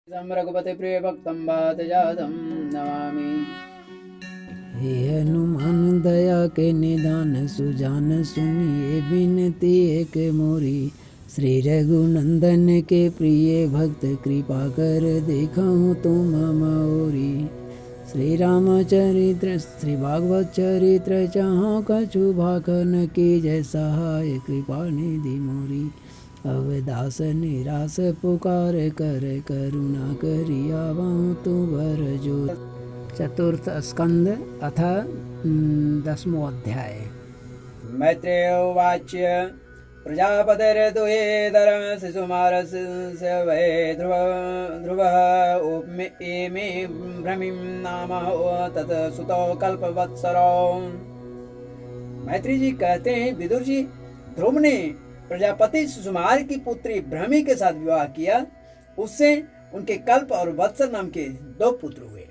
रघुपति प्रिय भक्तं वात जातं नमामि। हे हनुमान दया के निदान सुजान सुनिए बिनती एक मोरी। श्री रघुनंदन के प्रिय भक्त कृपा कर देखऊँ तुम मोरी। श्री रामचरित्र श्री भागवत चरित्र चाहो कछु भाखन की जय सहाय कृपा निधि मोरी। अवदास निराश पुकार कर करुणा करी आवहु तु बर जो। चतुर्थ स्कंद अथ 10वां अध्याय। मैत्रेय उवाच प्रजापतिर्दुहितरं शिशुमारस्य वै ध्रुवः इमे भ्रमिं नाम तत् सुतौ कल्पवत्सरौ। मैत्री जी कहते हैं, विदुर जी, ध्रुव ने प्रजापति सुकुमार की पुत्री भ्रमि के साथ विवाह किया। उससे उनके कल्प और वत्सर नाम के 2 पुत्र हुए।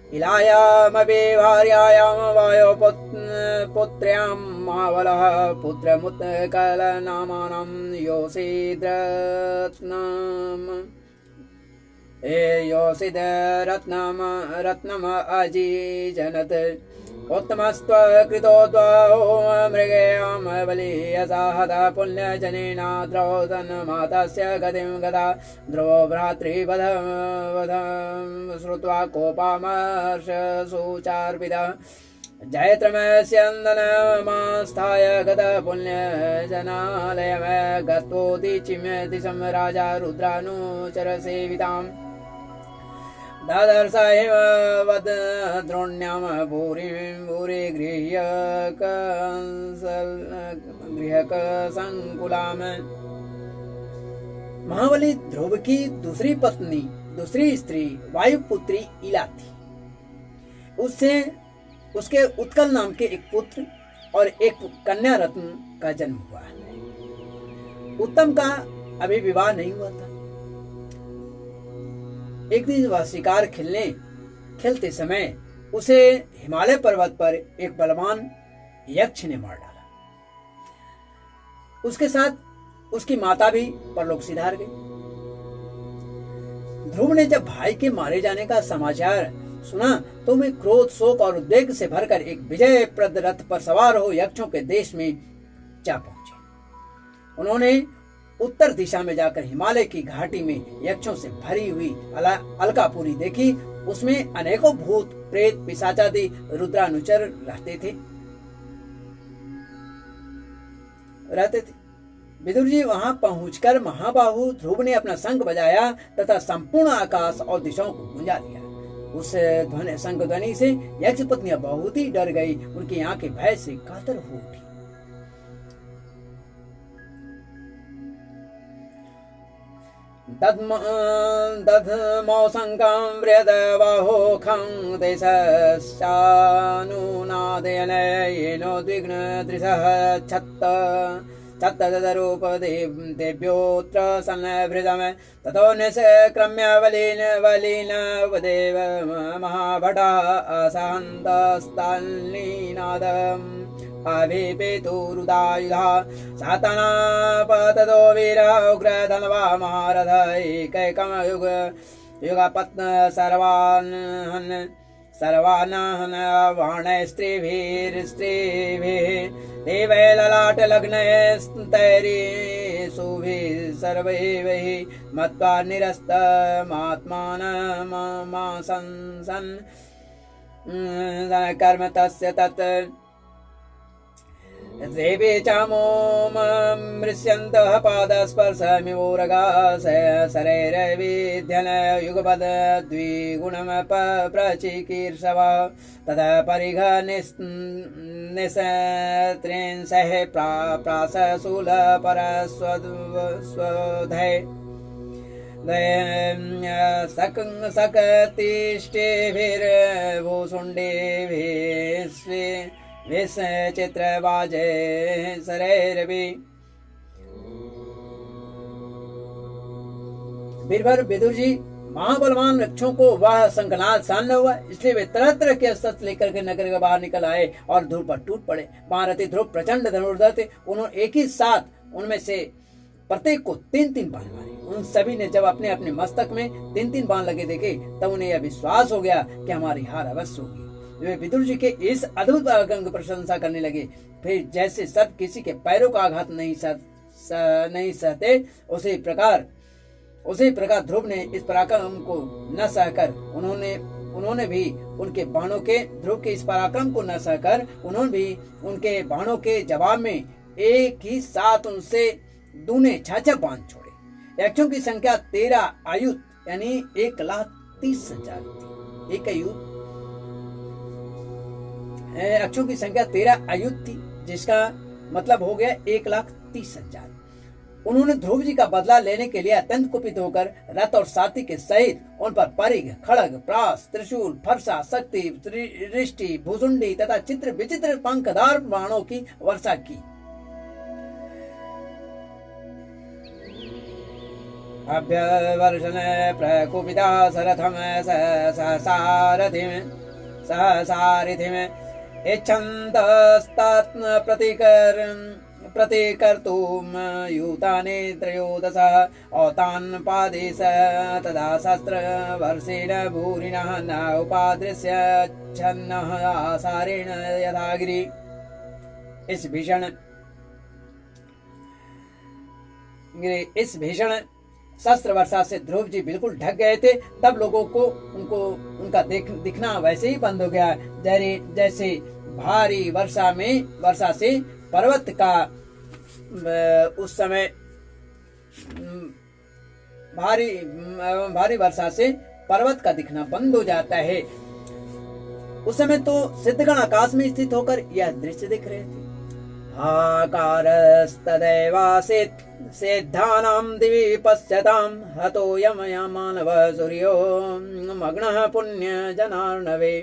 इलायामपि भार्यायां वायुपुत्र्यां महाबलः पुत्रमुत्कलनामानं योषिदरत्नम् अजीजनत्। उत्तमस्त्वकृतो द्वौ मृगेयं बलीयसाहतः पुण्यजनेनाद्रौ तन्मातस्य गतिं गता। ध्रुवो भ्रातृवधं श्रुत्वा कोपामर्षसुचार्पितः जयत्रमस्यन्दनमास्थाय गतः पुण्यजनालयं गतोदीचिं दिशं राजा रुद्रानुचरसेविताम्। ददर्श हिमवद् द्रोण्यां भूरि गृहकसंकुलाम्। महाबली ध्रुव की दूसरी स्त्री वायुपुत्री इला थी। उससे उसके उत्कल नाम के एक पुत्र और एक कन्या रत्न का जन्म हुआ। उत्तम का अभी विवाह नहीं हुआ था। एक दिन वह शिकार खेलते समय उसे हिमालय पर्वत पर एक बलवान यक्ष ने मार डाला। उसके साथ उसकी माता भी परलोक सिधार गई। ध्रुव ने जब भाई के मारे जाने का समाचार सुना तो वे क्रोध, शोक और उद्वेग से भरकर एक विजयप्रद रथ पर सवार हो यक्षों के देश में जा पहुंचे। उन्होंने उत्तर दिशा में जाकर हिमालय की घाटी में यक्षों से भरी हुई अलकापुरी देखी। उसमें अनेकों भूत, प्रेत, पिशाचादि रुद्रानुचर रहते थे। विदुर जी वहां पहुंचकर महाबाहु ध्रुव ने अपना शंख बजाया तथा संपूर्ण आकाश और दिशाओं को गूंजा दिया। उस शंख ध्वनि से यक्ष पत्नियां बहुत ही डर गई। उनकी आंखें भय से कातर हो उठी। दधमौसङ्कं बृहद्बाहोखं देशश्चानुनादयन येनोद्विग्नदृशः छत्तदरूपदेव्योऽत्र सन्नभृतम्। ततो निष्क्रम्य वलीनवदेव महाभटाः अशान्तस्तल्लीनादम् अभिपेतुरुदायुधा सातनापततो वीर उग्रधन्वा महारथ एकैकं युगपत्न सर्वान् बाणैस्त्रिभिः देवै ललाटलग्नैस्तैरीषुभिः सर्वैः मत्वा निरस्तमात्मानमाशंसन् कर्म तस्य तत्। देवी चामोमृष्यन्तः पादस्पर्शमिवोरगाः शरैर्विध्यन् युगपद् द्विगुणं प्रचिकीर्षवः। ततः परिघनिस्त्रिंशः प्रासशूलपरस्वधै सकतिष्ठिभिर्भूषुण्डिभिः विचित्रवाजे शरैर्भि। बीरबल विदुर जी, महाबलवान वृक्षों को वह शंखनाद सहन न हुआ, इसलिए वे तरह तरह के अस्त्र लेकर के नगर के बाहर निकल आए और ध्रुव पर टूट पड़े। महारथी ध्रुव प्रचंड धनुर्धर थे। उन्होंने एक ही साथ उनमें से प्रत्येक को 3-3 बाण मारे। उन सभी ने जब अपने अपने मस्तक में 3-3 बाण लगे देखे तब उन्हें यह विश्वास हो गया कि हमारी हार अवश्य होगी। वे विदुर जी के इस अद्भुत पराक्रम की प्रशंसा करने लगे। फिर जैसे सब किसी के पैरों का आघात नहीं सहते उसी प्रकार ध्रुव ने इस पराक्रम को न सहकर उन्होंने भी उनके बाणों के ध्रुव के इस पराक्रम को न सहकर उन्होंने भी उनके बाणों के जवाब में एक ही साथ उनसे दूने 6 बाण छोड़े। यक्षों की संख्या 13 आयुध यानी 1,30,000 थी। एक आयुध यक्षों की संख्या 13 आयुध थी, जिसका मतलब हो गया 1,30,000। उन्होंने ध्रुव जी का बदला लेने के लिए अत्यंत कुपित होकर रथ और साथी के सहित उन पर परिघ, खड़ग, प्रास, त्रिशूल, फरसा, शक्ति, दृष्टि, भुजुंडी तथा चित्र विचित्र पंखदार बाणों की वर्षा की। अभ्यवर्षण प्रकुपिता सरथम सहसारथिम इच्छन्तस्तात्म प्रतिकर्तुं यूतानि त्रयोदश औतान् पादेश तदा शस्त्रवर्षेण भूरिणः न उपादृश्य छन्नः आसारेण यथा गिरि। इस भीषण शस्त्र वर्षा से ध्रुव जी बिल्कुल ढक गए थे। तब लोगों को उनका दिखना वैसे ही बंद हो गया जैसे भारी वर्षा से पर्वत का उस समय भारी वर्षा से पर्वत का दिखना बंद हो जाता है। उस समय तो सिद्धगण आकाश में स्थित होकर यह दृश्य देख रहे थे। आकारस्तदैवासीत् सिद्धानां दिवि पश्यतां हतोऽयं मानव सूर्यो मग्नः पुण्यजनार्णवे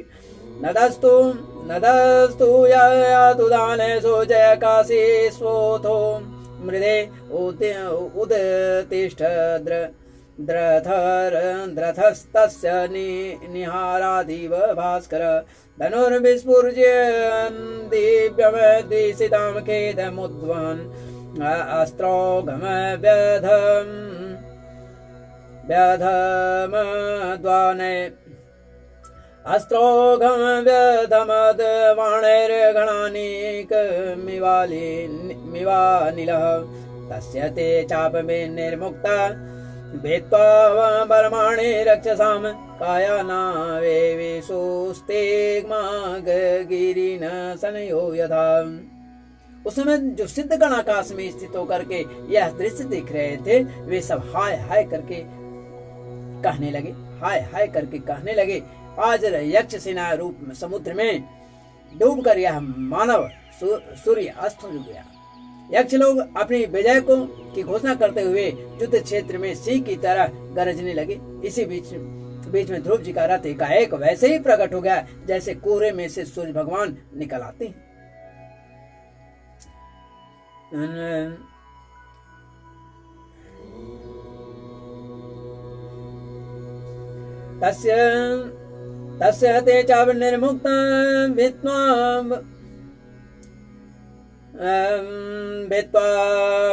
नदस्तु यातुदानेषु जयकाशी स्वोथो मृदे उदतिष्ठ द्रथस्तस्य निहारादिव भास्कर धनुर्विस्फुर्य दिव्यमदिशितां खेदमुद्वहन् अस्त्रोघमव्यधमद्वाणैर्गणानीकमिवानिलः तस्य ते चापमेर्निर्मुक्ता भेत्वा बर्माणि रक्षसां कायानावेशोस्तेग्मागिरिन सनयो यथा। उस समय जो सिद्धगण आकाश में स्थित होकर के यह दृश्य देख रहे थे वे सब हाय हाय करके कहने लगे आज यक्ष सेना रूप में समुद्र में डूबकर यह मानव सूर्य अस्त हो गया। यक्ष लोग अपनी विजय की घोषणा करते हुए युद्ध क्षेत्र में सिंह की तरह गरजने लगे। इसी बीच में ध्रुव जी का रथ एकाएक वैसे ही प्रकट हो गया जैसे कोहरे में से सूर्य भगवान निकल आते हैं। तस्य ते चाविर्निर्मुक्तं भित्वा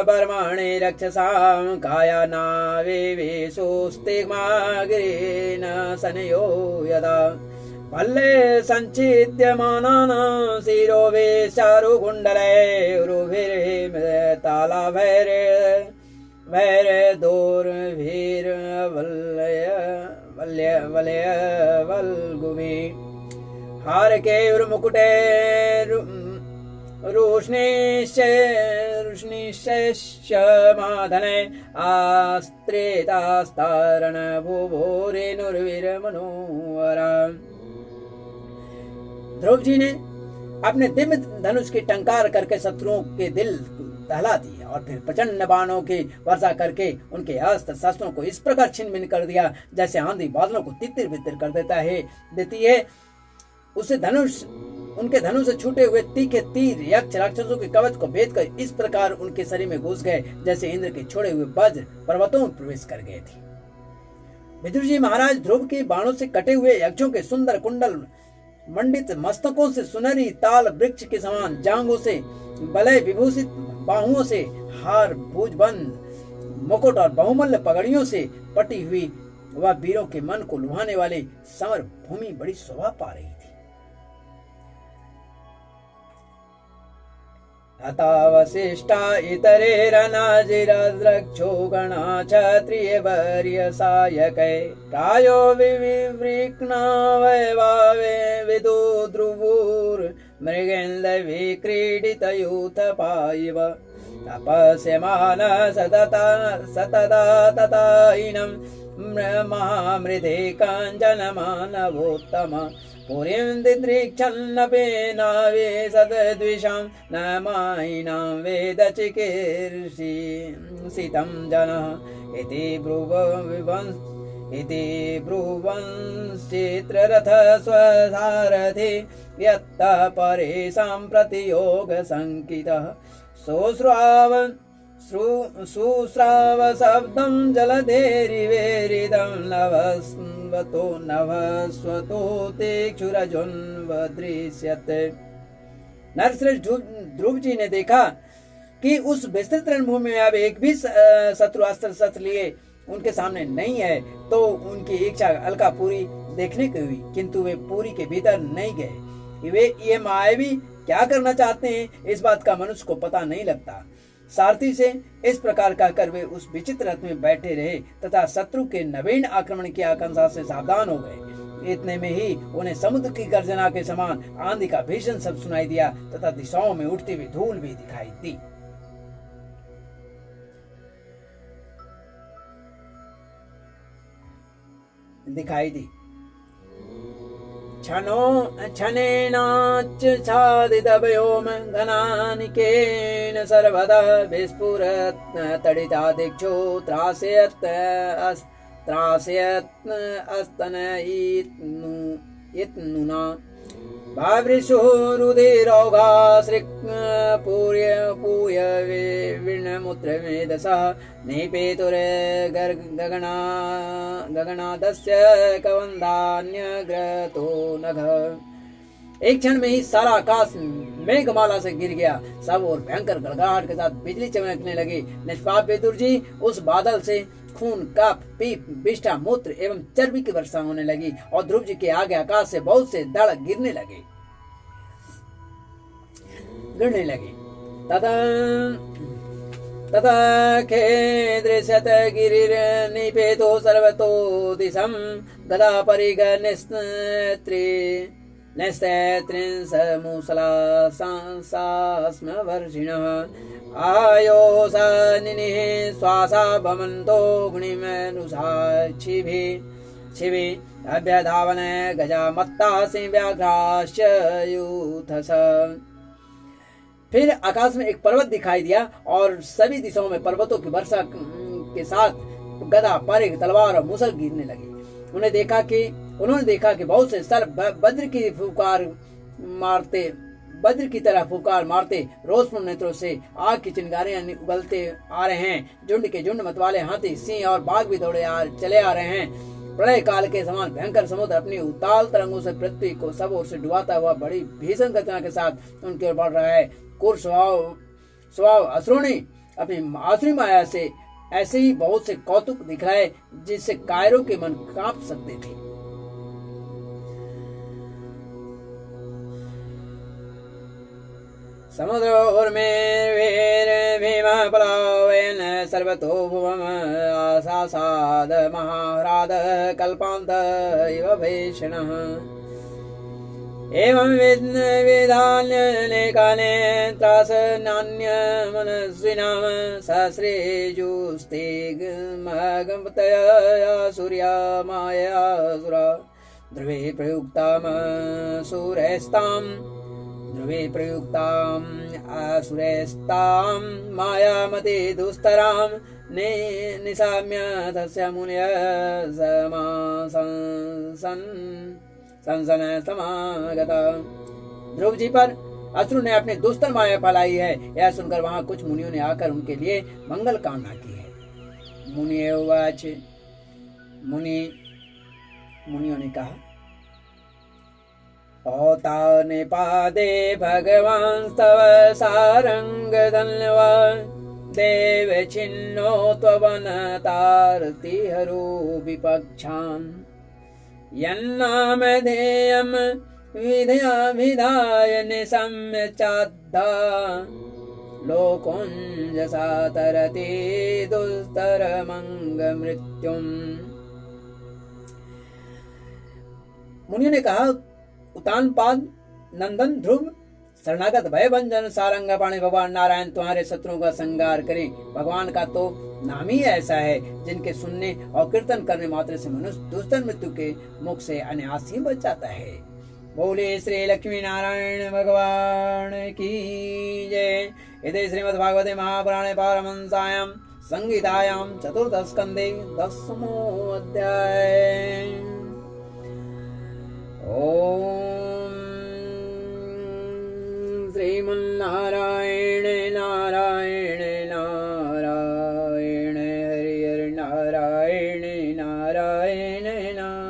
बर्माणि रक्षसां कायानावेशोस्तिग्मागिरेण सनयो यदा भल्ले सञ्चिद्यमानानां शिरोभिश्चारुकुण्डलैरुभिर्तालाभैर्वलयवल्गुभि हारकेयुर्मुकुटे रुष्णिश्चमाधने आस्त्रेतास्तारण भूभोरेनुर्वीरमनोहरा। ध्रुव जी ने अपने दिव्य धनुष की टंकार करके शत्रुओं के दिल दहला दिया और फिर प्रचंड बाणों की वर्षा करके उनके अस्त्र शस्त्रों को इस प्रकार छिन्न भिन्न कर दिया जैसे आंधी बादलों को तितर बितर कर देती है। उनके धनुष से छूटे हुए तीखे तीर यक्ष राक्षसों के कवच को भेद कर इस प्रकार उनके शरीर में घुस गए जैसे इंद्र के छोड़े हुए वज्र पर्वतों में प्रवेश कर गए थे। विदुर जी महाराज ध्रुव के बाणों से कटे हुए यक्षों के सुंदर कुंडल मंडित मस्तकों से सुनहरी ताल वृक्ष के समान जांघों से बलय विभूषित बाहुओं से हार भुजबंद मुकुट और बहुमूल्य पगड़ियों से पटी हुई वह वीरों के मन को लुभाने वाली समर भूमि बड़ी शोभा पा रही थी। हतावशिष्टा इतरेरनाजिरद्रक्षो गणा क्षत्रियवर्य सायकै प्रायो विवृक्ना वैवावे विदुद्रुवुर्मृगेन्द्रवि क्रीडितयूथपाइव तपस्यमान सतता तताइनं महामृधे काञ्चनमानवोत्तम पुरीं दिदृक्षन्नपि नावे सद्विषां न मायिनां वेद चिकीर्षितं जनः इति ब्रुवंश्चित्ररथ स्वसारथि यत्तः परेषां प्रतियोगशङ्कितः शुश्राव शब्दं जलधेरिवेरिदं नभस्वतो तेक्षुरजुन्वदृश्यते। नरश्रेष्ठ ध्रुव जी ने देखा कि उस विस्तृत रणभूमि में अब एक भी शत्रु अस्त्र शस्त्र लिए उनके सामने नहीं है, तो उनकी इच्छा अलका पुरी देखने की हुई, किंतु वे पुरी के भीतर नहीं गए। वे ये मायावी क्या करना चाहते हैं, इस बात का मनुष्य को पता नहीं लगता। सारथी से इस प्रकार कहकर वे उस विचित्र रथ में बैठे रहे तथा शत्रु के नवीन आक्रमण की आकांक्षा से सावधान हो गए। इतने में ही उन्हें समुद्र की गर्जना के समान आंधी का भीषण शब्द सुनाई दिया तथा दिशाओं में उठती हुई धूल भी दिखाई दी। क्षणेनाच्छादितव्योम घनानिकेन सर्वदा विस्फुरत् तडिता दिक्षो त्रासयत् अस्तनयित्नुना भावृषुरुधिरौघाश्रिक् पूय विर्णमुत्रमेधसः गगनादस्य कवन्दान्यग्रतो नघ। एक क्षण में ही सारा आकाश मेघमाला से गिर गया। सब और भयंकर गड़गड़ाहट के साथ बिजली चमकने लगी। निष्पाप विदुर जी उस बादल से खून, कफ, पीप, विष्ठा, मूत्र एवं चर्बी की वर्षा होने लगी और ध्रुव जी के आगे आकाश से बहुत से दड़ गिरने लगे। तथा खेदृशत गिरिर्निपेतो सर्वतो दिशं गदा परिगणिस्त्रिंशमूसलास्मवर्षिणः आयोसनिनिः श्वासा भमन्तो गुणिमनुषाक्षिभिः अभ्यधावन गजा मत्ता सिंव्याघ्राश्च यूथस। फिर आकाश में एक पर्वत दिखाई दिया और सभी दिशाओं में पर्वतों की वर्षा के साथ गदा, परिघ, तलवार और मुसल गिरने लगी। उन्होंने देखा कि बहुत से सर्प वज्र की तरह फुफकार मारते रोषपूर्ण नेत्रों से आग की चिंगारियां उगलते आ रहे हैं। झुंड के झुंड मतवाले हाथी, सिंह और बाघ भी चले आ रहे हैं। प्रलय काल के समान भयंकर समुद्र अपनी उताल तरंगों से पृथ्वी को सब ओर से डुबाता हुआ बड़ी भीषण गति के साथ उनकी ओर बढ़ रहा है। क्रूर स्वभाव असुरों ने अपनी आसुरी माया से ऐसे ही बहुत से कौतुक दिखलाए जिससे कायरों के मन कांप सकते थे। समुद्रोर्मेर्भीमप्लावेन सर्वतो भुवम् आसासाद महाह्राद कल्पान्त इव भीषणः। एवं विधान्यनेकाने त्रासनान्यमनस्विनां सहस्रेजुस्तिग्मगमतया सूर्या मायासुरा ध्रुवे प्रयुक्ताम् असुरेस्तां मायामति दुस्तरां निशाम्य तस्य मुनय समागता। ध्रुव जी पर असुर ने अपनी दुस्तर माया फैलाई है, यह सुनकर वहां कुछ मुनियों ने आकर उनके लिए मंगल कामना की है। मुनियों ने कहा, औता निपादे भगवान स्तव सारंग धन्यवाद देव छिन्नो त्ववनतार्तिहरो विपक्षाम् यन्नामधेयं विधयाभिधाय निशम्य चाद्धा लोकोञ्जसा तरति दुस्तरमङ्गमृत्युम्। मुनियों ने कहा, उतानपाद नंदन ध्रुव शरणागत भयभंजन सारंगपाणि भगवान नारायण तुम्हारे शत्रुओं का संहार करें। भगवान का तो नाम ही ऐसा है जिनके सुनने और कीर्तन करने मात्र से मनुष्य दुस्तर मृत्यु के मुख से अनायास ही बच जाता है। बोले श्री लक्ष्मी नारायण भगवान की जय। इति श्रीमद्भागवते महापुराणे पारमहंस्यां संहितायां चतुर्थस्कन्धे 10वां अध्याय। ओम श्रीमन्नारायण नारायण नारायण हरि हरि नारायण नारायण नारायण।